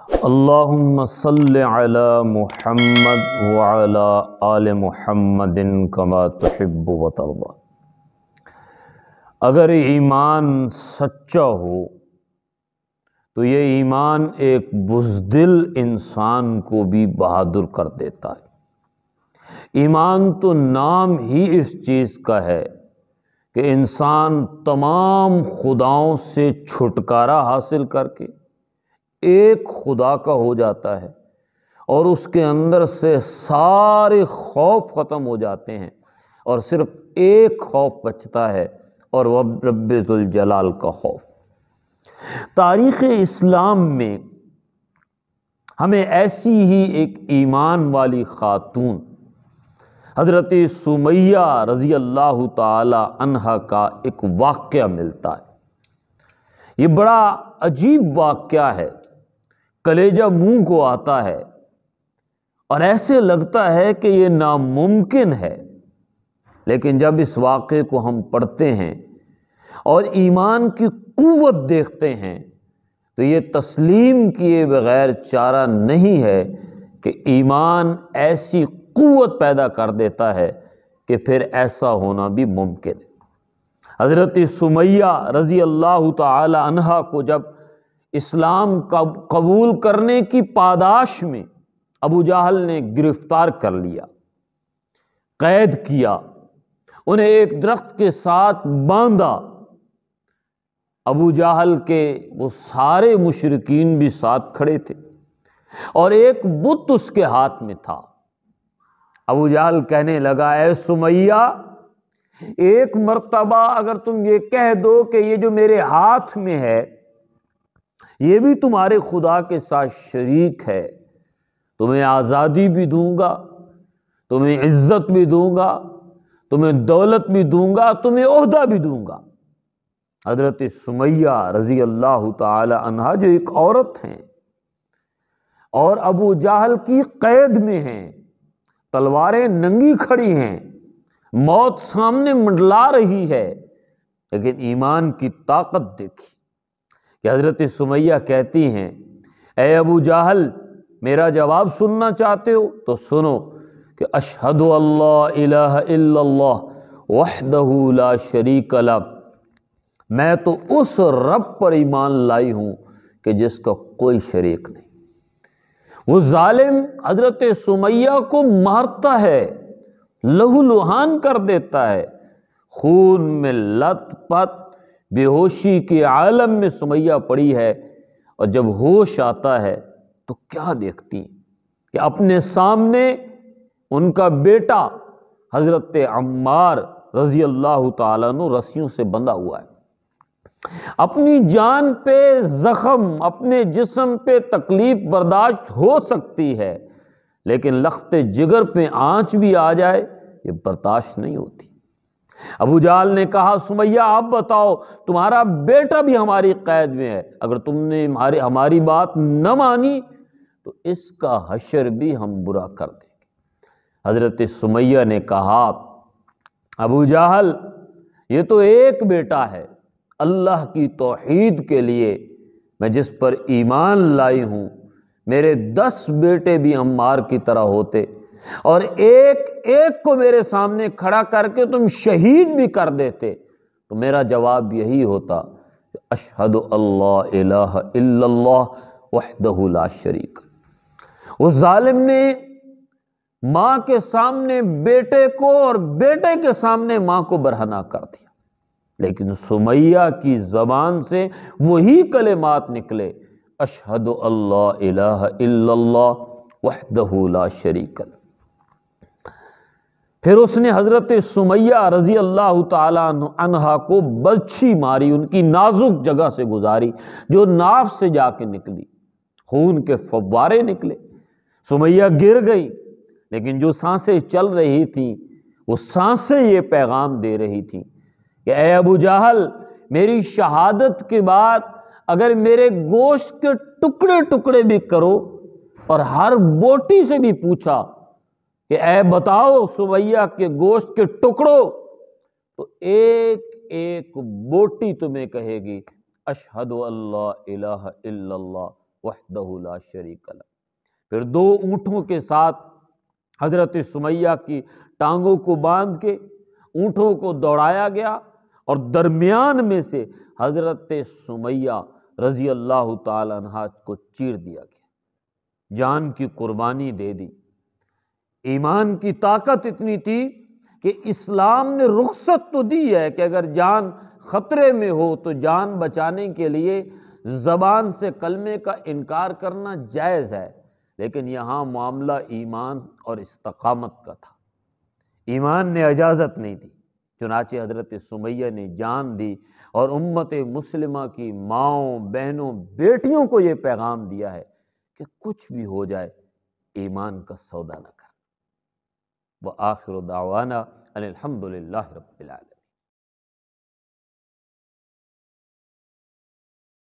اللہم صل علی محمد وعلی آل محمد کما تحب و ترضی۔ اگر ایمان سچا ہو تو یہ ایمان ایک بزدل انسان کو بھی بہادر کر دیتا ہے۔ ایمان تو نام ہی اس چیز کا ہے کہ انسان تمام خداؤں سے چھٹکارا حاصل کر کے ایک خدا کا ہو جاتا ہے، اور اس کے اندر سے سارے خوف ختم ہو جاتے ہیں اور صرف ایک خوف بچتا ہے، اور وہ رب ذوالجلال کا خوف۔ تاریخ اسلام میں ہمیں ایسی ہی ایک ایمان والی خاتون حضرت سمیہ رضی اللہ تعالی عنہا کا ایک واقعہ ملتا ہے۔ یہ بڑا عجیب واقعہ ہے، کلیجہ منہ کو آتا ہے اور ایسے لگتا ہے کہ یہ ناممکن ہے، لیکن جب اس واقعے کو ہم پڑھتے ہیں اور ایمان کی قوت دیکھتے ہیں تو یہ تسلیم کیے بغیر چارہ نہیں ہے کہ ایمان ایسی قوت پیدا کر دیتا ہے کہ پھر ایسا ہونا بھی ممکن ہے۔ حضرت سمیہ رضی اللہ تعالی عنہا کو جب اسلام قبول کرنے کی پاداش میں ابو جہل نے گرفتار کر لیا، قید کیا، انہیں ایک درخت کے ساتھ باندھا، ابو جہل کے وہ سارے مشرکین بھی ساتھ کھڑے تھے اور ایک بت اس کے ہاتھ میں تھا۔ ابو جہل کہنے لگا، اے سمیہ، ایک مرتبہ اگر تم یہ کہہ دو کہ یہ جو میرے ہاتھ میں ہے یہ بھی تمہارے خدا کے ساتھ شریک ہے، تمہیں آزادی بھی دوں گا، تمہیں عزت بھی دوں گا، تمہیں دولت بھی دوں گا، تمہیں عہدہ بھی دوں گا۔ حضرت سمیہ رضی اللہ تعالی عنہا جو ایک عورت ہیں اور ابو جہل کی قید میں ہیں، تلواریں ننگی کھڑی ہیں، موت سامنے منڈلا رہی ہے، لیکن ایمان کی طاقت دیکھی کہ حضرت سمیہ کہتی ہیں، اے ابو جہل، میرا جواب سننا چاہتے ہو تو سنو کہ اشہد اللہ الہ الا اللہ وحدہ لا شریک لہ، میں تو اس رب پر ایمان لائی ہوں کہ جس کا کوئی شریک نہیں۔ وہ ظالم حضرت سمیہ کو مارتا ہے، لہو لہان کر دیتا ہے، خون میں لت پت بے ہوشی کے عالم میں سمیہ پڑی ہے، اور جب ہوش آتا ہے تو کیا دیکھتی کہ اپنے سامنے ان کا بیٹا حضرت عمار رضی اللہ تعالیٰ عنہ رسیوں سے بندھا ہوا ہے۔ اپنی جان پہ زخم، اپنے جسم پہ تکلیف برداشت ہو سکتی ہے، لیکن لخت جگر پہ آنچ بھی آ جائے یہ برداشت نہیں ہوتی۔ ابو جہل نے کہا، سمیہ آپ بتاؤ، تمہارا بیٹا بھی ہماری قید میں ہے، اگر تم نے ہماری بات نہ مانی تو اس کا حشر بھی ہم برا کر دیں گے۔ حضرت سمیہ نے کہا، ابو جہل، یہ تو ایک بیٹا ہے، اللہ کی توحید کے لیے میں جس پر ایمان لائی ہوں، میرے 10 بیٹے بھی عمار کی طرح ہوتے اور ایک ایک کو میرے سامنے کھڑا کر کے تم شہید بھی کر دیتے تو میرا جواب یہی ہوتا کہ اشہد اللہ الہ الا اللہ وحدہ لا شریک۔ اس ظالم نے ماں کے سامنے بیٹے کو اور بیٹے کے سامنے ماں کو برہنہ کر دیا، لیکن سمیہ کی زبان سے وہی کلمات نکلے، اشہد اللہ الہ الا اللہ وحدہ لا شریک لہ۔ پھر اس نے حضرت سمیہ رضی اللہ تعالی عنہا کو برچھی ماری، ان کی نازک جگہ سے گزاری جو ناف سے جا کے نکلی، خون کے فوارے نکلے، سمیہ گر گئی، لیکن جو سانسیں چل رہی تھیں وہ سانسیں یہ پیغام دے رہی تھیں کہ اے ابو جہل، میری شہادت کے بعد اگر میرے گوشت کے ٹکڑے ٹکڑے بھی کرو اور ہر بوٹی سے بھی پوچھا کہ اے بتاؤ سمیہ کے گوشت کے ٹکڑوں، تو ایک ایک بوٹی تمہیں کہے گی اشہد اللہ الہ الا اللہ وحدہ لا شریک لہ۔ پھر 2 اونٹوں کے ساتھ حضرت سمیہ کی ٹانگوں کو باندھ کے اونٹوں کو دوڑایا گیا اور درمیان میں سے حضرت سمیہ رضی اللہ تعالی عنہ کو چیر دیا گیا، جان کی قربانی دے دی۔ ایمان کی طاقت اتنی تھی کہ اسلام نے رخصت تو دی ہے کہ اگر جان خطرے میں ہو تو جان بچانے کے لیے زبان سے کلمے کا انکار کرنا جائز ہے، لیکن یہاں معاملہ ایمان اور استقامت کا تھا، ایمان نے اجازت نہیں دی۔ چنانچہ حضرت سمیہ نے جان دی اور امت مسلمہ کی ماؤں، بہنوں، بیٹیوں کو یہ پیغام دیا ہے کہ کچھ بھی ہو جائے ایمان کا سودا نہ کر۔ وآخر دعوانا ان الحمد للہ رب العالمین۔